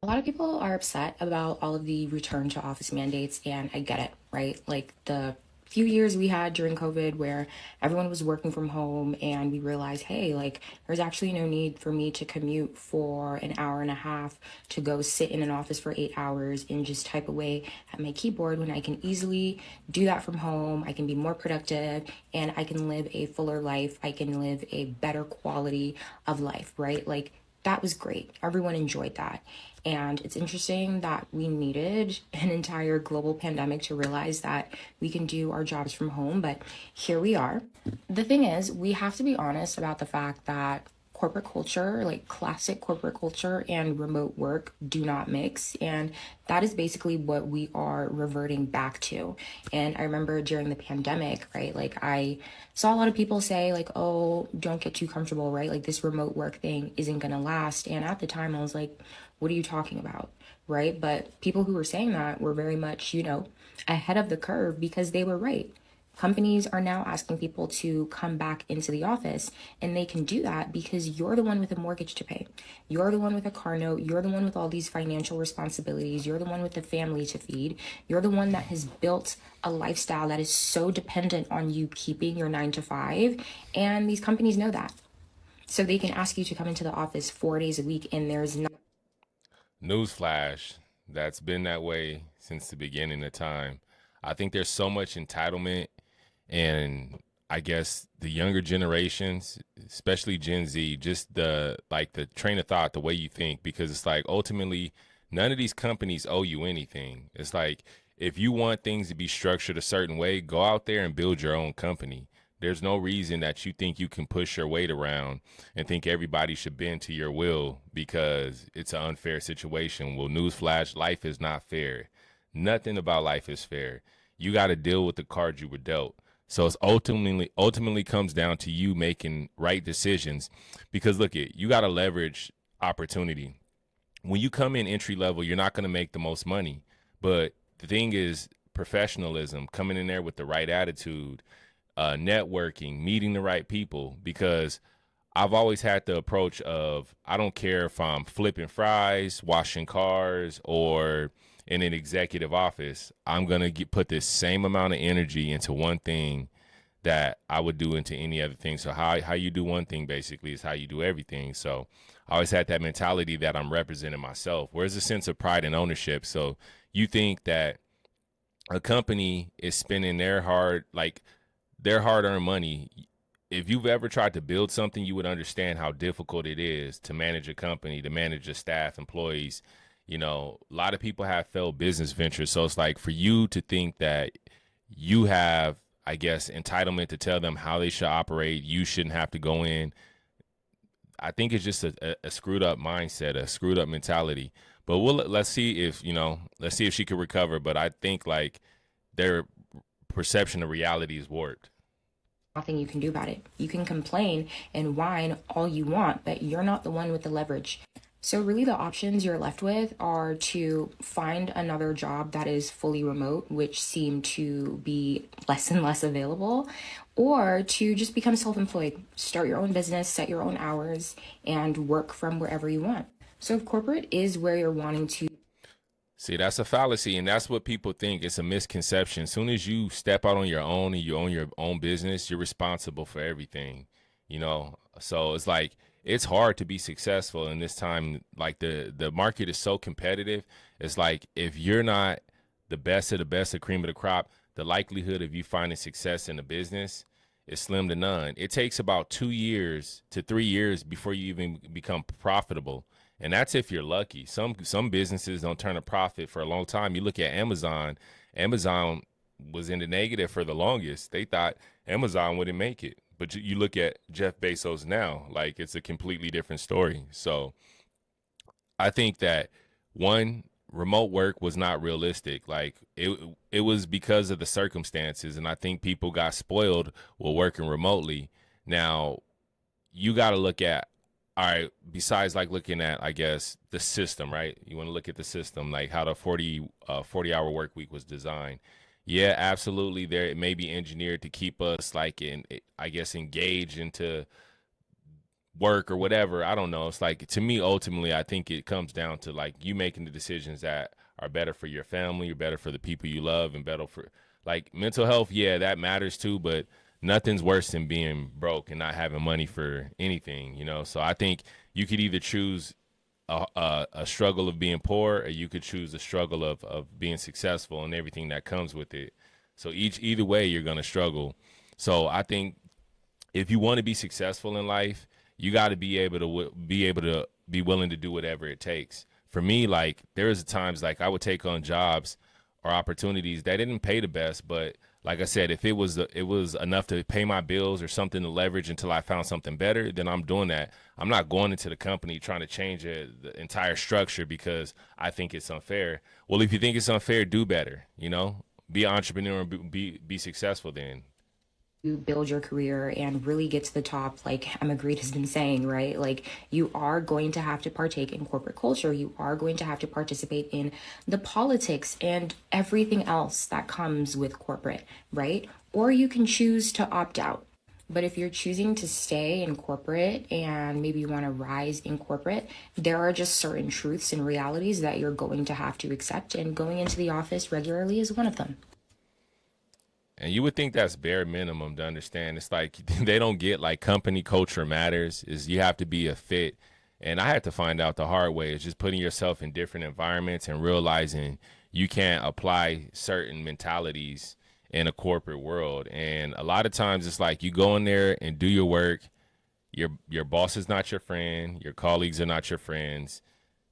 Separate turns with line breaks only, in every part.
A lot of people are upset about all of the return to office mandates, and I get it, right? Like the few years we had during COVID where everyone was working from home and we realized, hey, like there's actually no need for me to commute for an hour and a half to go sit in an office for 8 hours and just type away at my keyboard when I can easily do that from home. I can be more productive and I can live a fuller life. I can live a better quality of life, right? Like that was great. Everyone enjoyed that. And it's interesting that we needed an entire global pandemic to realize that we can do our jobs from home, but here we are. The thing is, we have to be honest about the fact that corporate culture, like classic corporate culture and remote work, do not mix. And that is basically what we are reverting back to. And I remember during the pandemic, right, like I saw a lot of people say, like, oh, don't get too comfortable, right? Like this remote work thing isn't going to last. And at the time, I was like, what are you talking about? Right. But people who were saying that were very much, ahead of the curve because they were right. Companies are now asking people to come back into the office, and they can do that because you're the one with a mortgage to pay. You're the one with a car note. You're the one with all these financial responsibilities. You're the one with the family to feed. You're the one that has built a lifestyle that is so dependent on you keeping your 9 to 5. And these companies know that. So they can ask you to come into the office 4 days a week, and there's not.
Newsflash, that's been that way since the beginning of time. I think there's so much entitlement, and I guess the younger generations, especially Gen Z, just the train of thought, the way you think, because it's like ultimately none of these companies owe you anything. It's like if you want things to be structured a certain way, go out there and build your own company. There's no reason that you think you can push your weight around and think everybody should bend to your will because it's an unfair situation. Well, newsflash, life is not fair. Nothing about life is fair. You got to deal with the cards you were dealt. So it's ultimately comes down to you making right decisions because look it, you got to leverage opportunity. When you come in entry level, you're not going to make the most money. But the thing is professionalism, coming in there with the right attitude, networking, meeting the right people. Because I've always had the approach of I don't care if I'm flipping fries, washing cars, or in an executive office. I'm gonna put this same amount of energy into one thing that I would do into any other thing. So how you do one thing basically is how you do everything. So I always had that mentality that I'm representing myself. Where's a sense of pride and ownership? So you think that a company is spending their hard earned money. If you've ever tried to build something, you would understand how difficult it is to manage a company, to manage a staff, employees. You know, a lot of people have failed business ventures. So it's like for you to think that you have, I guess, entitlement to tell them how they should operate, you shouldn't have to go in. I think it's just a screwed up mindset, a screwed up mentality. But let's see if let's see if she could recover. But I think like their perception of reality is warped.
Nothing you can do about it. You can complain and whine all you want, but you're not the one with the leverage. So, really, the options you're left with are to find another job that is fully remote, which seem to be less and less available, or to just become self employed, start your own business, set your own hours, and work from wherever you want. So, if corporate is where you're wanting to.
See, that's a fallacy, and that's what people think. It's a misconception. As soon as you step out on your own and you own your own business, you're responsible for everything. You know, so it's like it's hard to be successful in this time. Like the market is so competitive. It's like if you're not the best, the cream of the crop, the likelihood of you finding success in the business is slim to none. It takes about 2 years to 3 years before you even become profitable, and that's if you're lucky. Some businesses don't turn a profit for a long time. You look at Amazon. Amazon was in the negative for the longest. They thought Amazon wouldn't make it, but you look at Jeff Bezos now, like it's a completely different story. So I think that one, remote work was not realistic. Like it was because of the circumstances, and I think people got spoiled while working remotely. Now you got to look at, all right, besides like looking at, I guess, the system, right? You want to look at the system, like how the 40 hour work week was designed. Yeah, absolutely. There, it may be engineered to keep us like I guess, engaged into work or whatever. I don't know. It's like, to me, ultimately, I think it comes down to like you making the decisions that are better for your family, or better for the people you love, and better for like mental health. Yeah, that matters too, but nothing's worse than being broke and not having money for anything, you know? So I think you could either choose a struggle of being poor, or you could choose a struggle of being successful and everything that comes with it. So either way, you're going to struggle. So I think if you want to be successful in life, you got to be willing to do whatever it takes. For me, like there was times like I would take on jobs or opportunities that didn't pay the best, but like I said, if it was enough to pay my bills or something to leverage until I found something better, then I'm doing that. I'm not going into the company trying to change the entire structure because I think it's unfair. Well, if you think it's unfair, do better. You know, be an entrepreneur and be successful. Then
You build your career and really get to the top, like Emma Grede has been saying, right? Like you are going to have to partake in corporate culture. You are going to have to participate in the politics and everything else that comes with corporate, right? Or you can choose to opt out. But if you're choosing to stay in corporate and maybe you want to rise in corporate, there are just certain truths and realities that you're going to have to accept. And going into the office regularly is one of them.
and you would think that's bare minimum to understand. It's like they don't get like company culture matters. Is you have to be a fit. And I had to find out the hard way. Is just putting yourself in different environments and realizing you can't apply certain mentalities in a corporate world. And a lot of times it's like you go in there and do your work. Your boss is not your friend. Your colleagues are not your friends.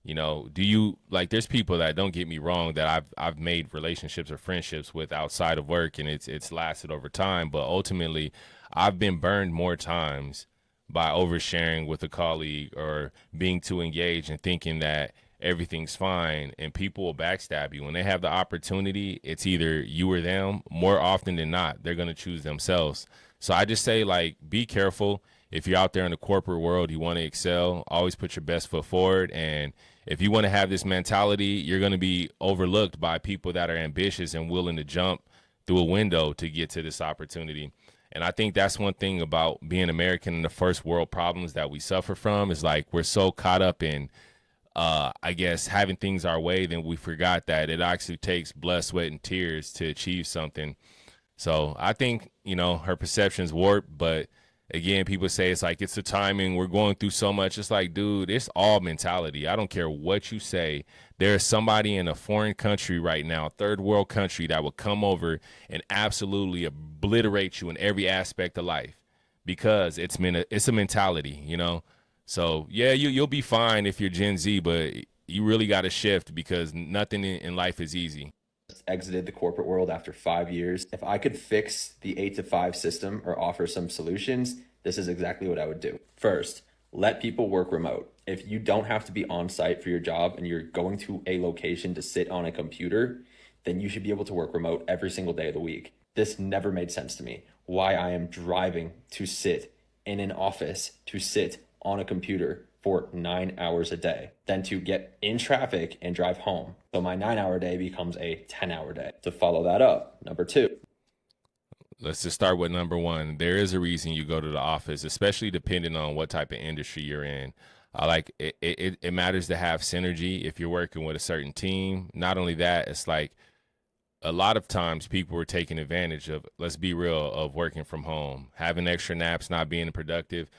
You know, do you like there's people that, don't get me wrong, that I've made relationships or friendships with outside of work, and it's lasted over time, but ultimately I've been burned more times by oversharing with a colleague or being too engaged and thinking that everything's fine, and people will backstab you when they have the opportunity. It's either you or them. More often than not, they're going to choose themselves. So I just say, like, be careful. If you're out there in the corporate world, you want to excel, always put your best foot forward. And if you want to have this mentality, you're going to be overlooked by people that are ambitious and willing to jump through a window to get to this opportunity. And I think that's one thing about being American and the first world problems that we suffer from is like we're so caught up in, I guess, having things our way, then we forgot that it actually takes blood, sweat, and tears to achieve something. So I think, her perception's warped, but again, people say it's like it's the timing. We're going through so much. It's like, dude, it's all mentality. I don't care what you say. There's somebody in a foreign country right now, third world country, that will come over and absolutely obliterate you in every aspect of life because it's a mentality. So yeah, you'll be fine if you're Gen Z, but you really got to shift because nothing in life is easy.
Exited the corporate world after 5 years. If I could fix the 8 to 5 system or offer some solutions, this is exactly what I would do. First, let people work remote. If you don't have to be on site for your job and you're going to a location to sit on a computer, then you should be able to work remote every single day of the week. This never made sense to me. Why I am driving to sit in an office, to sit on a computer for 9 hours a day, then to get in traffic and drive home. So my 9 hour day becomes a 10 hour day. To follow that up, number two.
Let's just start with number one. There is a reason you go to the office, especially depending on what type of industry you're in. Like it matters to have synergy if you're working with a certain team. Not only that, it's like a lot of times people are taking advantage of, let's be real, of working from home, having extra naps, not being productive.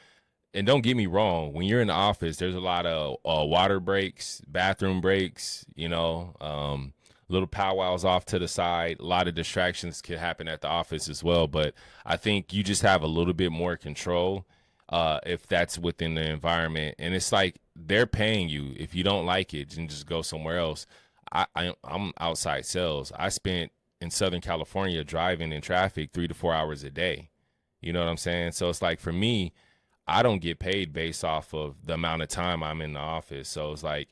And don't get me wrong, when you're in the office, there's a lot of water breaks, bathroom breaks, little powwows off to the side. A lot of distractions can happen at the office as well. But I think you just have a little bit more control if that's within the environment. And it's like they're paying you. If you don't like it, then just go somewhere else. I'm outside sales. I spent in Southern California driving in traffic 3 to 4 hours a day. You know what I'm saying? So it's like for me, I don't get paid based off of the amount of time I'm in the office. So it's like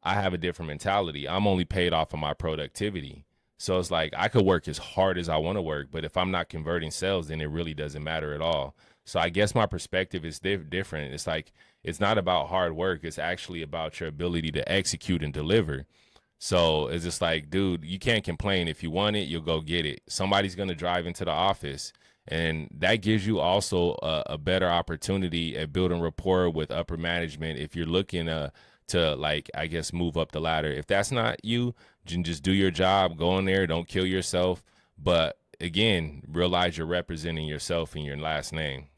I have a different mentality. I'm only paid off of my productivity. So it's like I could work as hard as I want to work, but if I'm not converting sales, then it really doesn't matter at all. So I guess my perspective is different. It's like it's not about hard work. It's actually about your ability to execute and deliver. So it's just like, dude, you can't complain. If you want it, you'll go get it. Somebody's going to drive into the office And that gives you also a better opportunity at building rapport with upper management if you're looking to like, I guess, move up the ladder. If that's not you, just do your job, go in there, don't kill yourself. But again, realize you're representing yourself in your last name.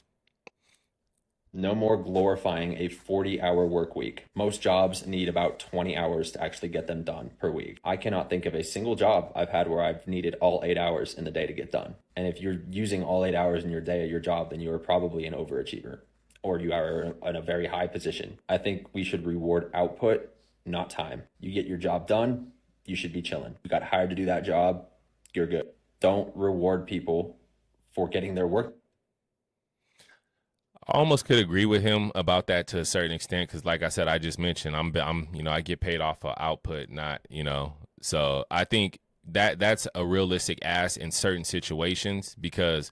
No more glorifying a 40-hour work week. Most jobs need about 20 hours to actually get them done per week. I cannot think of a single job I've had where I've needed all 8 hours in the day to get done. And if you're using all 8 hours in your day at your job, then you are probably an overachiever or you are in a very high position. I think we should reward output, not time. You get your job done, you should be chilling. You got hired to do that job, you're good. Don't reward people for getting their work.
I almost could agree with him about that to a certain extent because, like I said, I just mentioned I get paid off of output, not So I think that's a realistic ask in certain situations because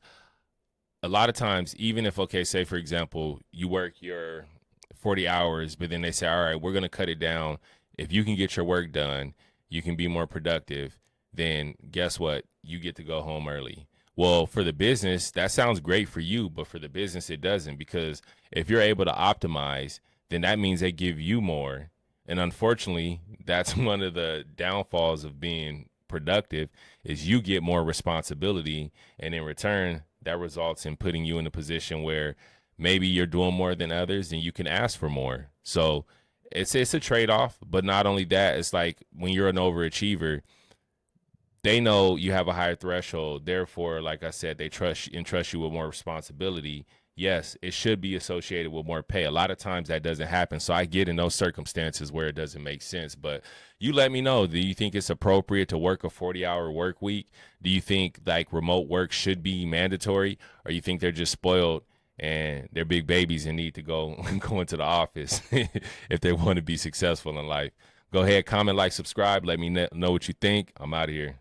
a lot of times, even if okay, say for example, you work your 40 hours, but then they say, all right, we're gonna cut it down. If you can get your work done, you can be more productive. Then guess what? You get to go home early. Well, for the business, that sounds great for you, but for the business, it doesn't because if you're able to optimize, then that means they give you more. And unfortunately, that's one of the downfalls of being productive is you get more responsibility. And in return, that results in putting you in a position where maybe you're doing more than others and you can ask for more. So it's a trade-off, but not only that, it's like when you're an overachiever, they know you have a higher threshold. Therefore, like I said, they entrust you with more responsibility. Yes, it should be associated with more pay. A lot of times that doesn't happen. So I get in those circumstances where it doesn't make sense. But you let me know. Do you think it's appropriate to work a 40-hour work week? Do you think like remote work should be mandatory? Or you think they're just spoiled and they're big babies and need to go into the office if they want to be successful in life? Go ahead, comment, like, subscribe. Let me know what you think. I'm out of here.